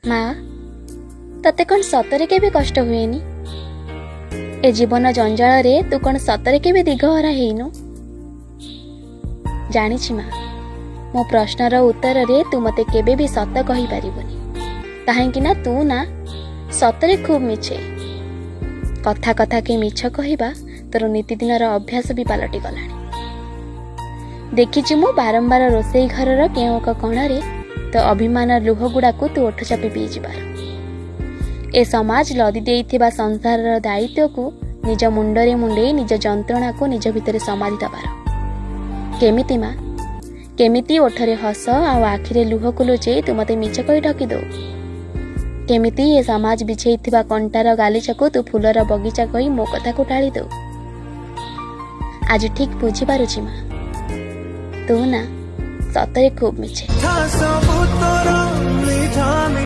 ମା, ତତେ କ'ଣ ସତରେ କେବେ କଷ୍ଟ ହୁଏନି? ଏ ଜୀବନ ଜଞ୍ଜାଳରେ ତୁ କ'ଣ ସତରେ କେବେ ଦିଗହରା ହେଇନୁ? ଜାଣିଛି ମା, ମୋ ପ୍ରଶ୍ନର ଉତ୍ତରରେ ତୁ ମୋତେ କେବେ ବି ସତ କହିପାରିବୁନି, କାହିଁକି ନା ତୁ ନା ସତରେ ଖୁବ୍ ମିଛେ। କଥା କଥାକେ ମିଛ କହିବା ତୋର ନିତିଦିନର ଅଭ୍ୟାସ ବି ପାଲଟି ଗଲାଣି। ଦେଖିଛି ମୁଁ ବାରମ୍ବାର ରୋଷେଇ ଘରର କେଉଁ ଏକ କୋଣରେ ତୋ ଅଭିମାନ ଲୁହ ଗୁଡ଼ାକୁ ତୁ ଓଠ ଚାପି ପିଇଯିବାର, ଏ ସମାଜ ଲଦି ଦେଇଥିବା ସଂସାରର ଦାୟିତ୍ୱକୁ ନିଜ ମୁଣ୍ଡରେ ମୁଣ୍ଡେଇ ନିଜ ଯନ୍ତ୍ରଣାକୁ ନିଜ ଭିତରେ ସମାଧି ଦେବାର। କେମିତି ମା, କେମିତି ଓଠରେ ହସ ଆଉ ଆଖିରେ ଲୁହକୁ ଲୁଚେଇ ତୁ ମୋତେ ମିଛ କହି ଢକି ଦେଉ? କେମିତି ଏ ସମାଜ ବିଛେଇଥିବା କଣ୍ଟାର ଗାଲିଚାକୁ ତୁ ଫୁଲର ବଗିଚା କହି ମୋ କଥାକୁ ଟାଳି ଦେଉ? ଆଜି ଠିକ୍ ବୁଝିପାରୁଛି ମା, ତୁ ନା ସତରେ ଖୁବ୍ ମିଛେ।